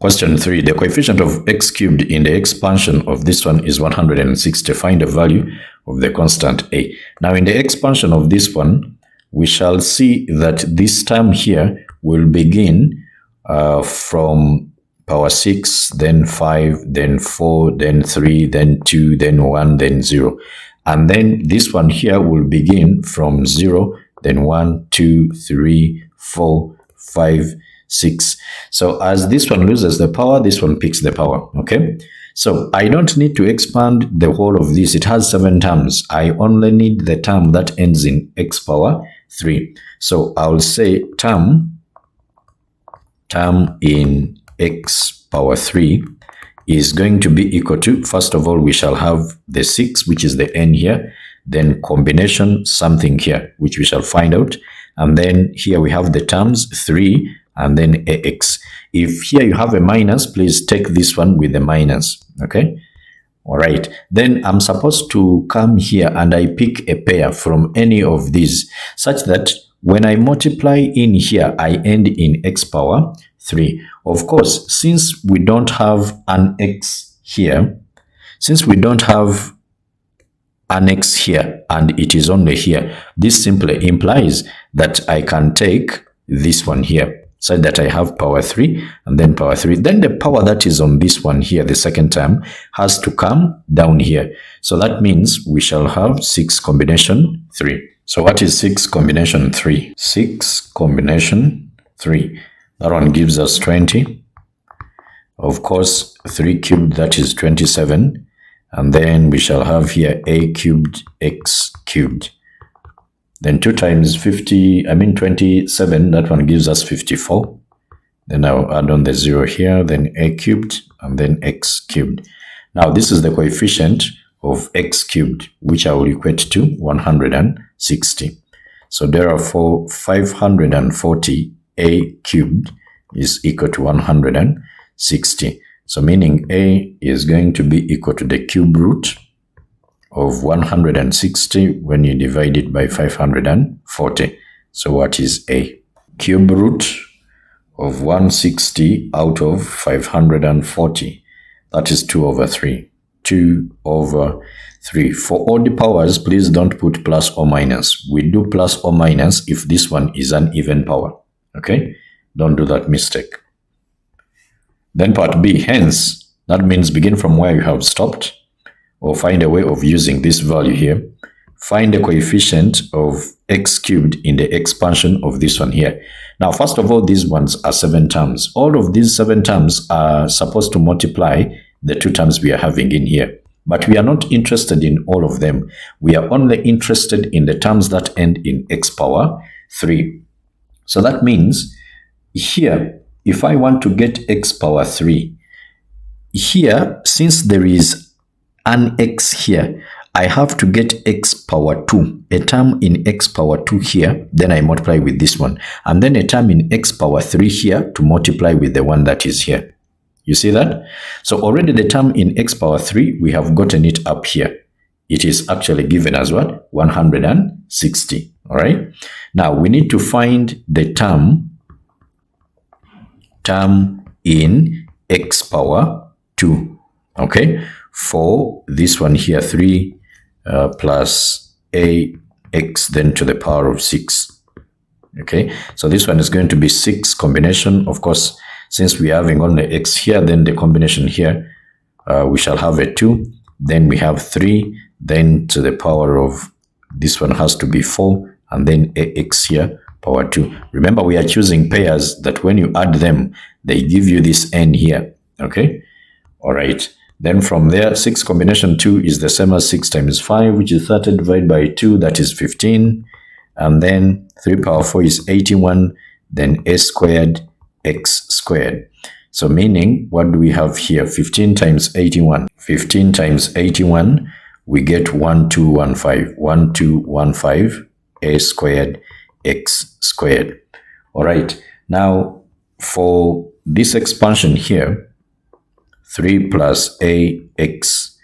Question 3. The coefficient of x cubed in the expansion of this one is 160. Find the value of the constant a. Now in the expansion of this one, we shall see that this term here will begin from power 6, then 5, then 4, then 3, then 2, then 1, then 0. And then this one here will begin from 0, then 1, 2, 3, 4, 5, 6. So as this one loses the power, this one picks the power, okay? So I don't need to expand the whole of this. It has 7 terms. I only need the term that ends in x power 3. So I'll say term in x power 3 is going to be equal to, first of all, we shall have the 6, which is the n here, then combination something here, which we shall find out. And then here we have the terms 3 and then ax. If here you have a minus, please take this one with the minus, okay? All right, then I'm supposed to come here and I pick a pair from any of these such that when I multiply in here, I end in x power 3. Of course, since we don't have an x here, and it is only here, this simply implies that I can take this one here, so that I have power 3 and then power 3. Then the power that is on this one here, the second term, has to come down here. So that means we shall have 6 combination 3. So what is 6 combination 3? 6 combination 3. That one gives us 20. Of course, 3 cubed, that is 27. And then we shall have here a cubed, x cubed. Then 2 times 27, that one gives us 54. Then I'll add on the 0 here, then a cubed, and then x cubed. Now this is the coefficient of x cubed, which I will equate to 160. So therefore, 540 a cubed is equal to 160. So meaning a is going to be equal to the cube root of 160 when you divide it by 540. So what is a? Cube root of 160 out of 540. That is 2 over 3. 2 over 3. For all the powers, please don't put plus or minus. We do plus or minus if this one is an even power. Okay? Don't do that mistake. Then part B, hence, that means begin from where you have stopped, or find a way of using this value here. Find the coefficient of x cubed in the expansion of this one here. Now, first of all, these ones are 7 terms. All of these 7 terms are supposed to multiply the 2 terms we are having in here. But we are not interested in all of them. We are only interested in the terms that end in x power 3. So that means here, if I want to get x power 3, here, since there is an x here, I have to get x power 2, a term in x power 2 here, then I multiply with this one, and then a term in x power 3 here to multiply with the one that is here. You see that? So already the term in x power 3, we have gotten it up here. It is actually given as what? 160. All right. Now we need to find the term in x power 2. Okay. For this one here, 3 plus ax then to the power of 6. Okay. So this one is going to be 6 combination. Of course, since we are having only x here, then the combination here, we shall have a 2. Then we have 3. Then to the power of this one has to be 4. And then ax here, power 2. Remember, we are choosing pairs that when you add them, they give you this n here. Okay. All right. Then from there, 6 combination 2 is the same as 6 times 5, which is 30 divided by 2, that is 15. And then 3 power 4 is 81. Then a squared, x squared. So meaning, what do we have here? 15 times 81. 15 times 81, we get 1215. 1215, a squared, x squared. All right. Now, for this expansion here, 3 plus ax,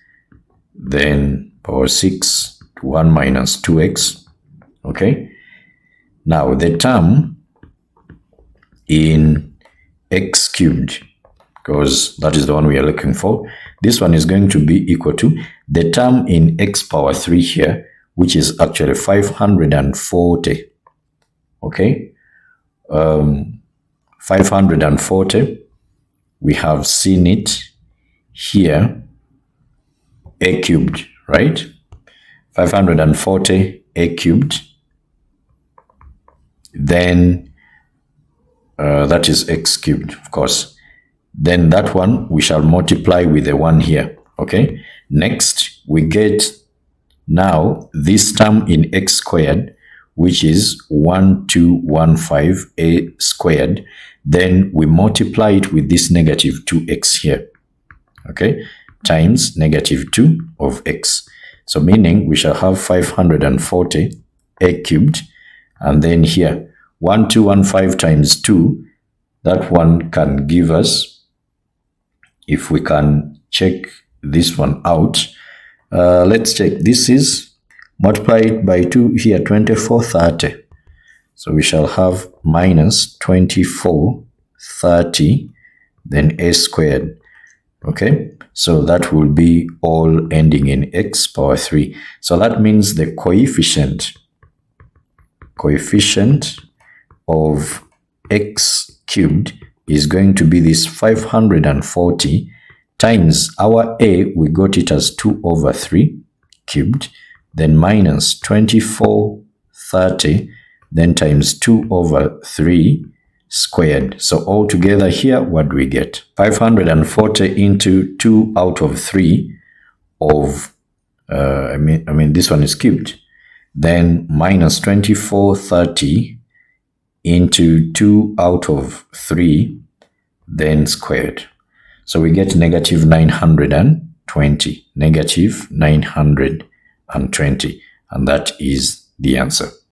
then power 6, 1 minus 2x. Okay. Now, the term in x cubed, because that is the one we are looking for. This one is going to be equal to the term in x power 3 here, which is actually 540. Okay, 540, we have seen it here, a cubed, right? 540 a cubed, then that is x cubed, of course. Then that one we shall multiply with the 1 here. Okay, next we get now this term in x squared, which is 1215a squared. Then we multiply it with this negative 2x here, okay, times negative 2 of x. So meaning we shall have 540 a cubed, and then here 1215 times 2, that one can give us, if we can check this one out, let's check. This is multiplied by 2 here, 2430. So we shall have minus 2430, then a squared. Okay, so that will be all ending in x power 3. So that means the coefficient of x cubed is going to be this 540 times our a, we got it as 2 over 3 cubed, then minus 2430, then times 2 over 3 squared. So altogether here, what do we get? 540 into 2 out of 3 of, I mean this one is cubed. Then minus 2430 into 2 out of 3, then squared. So we get negative 920, negative 920, and that is the answer.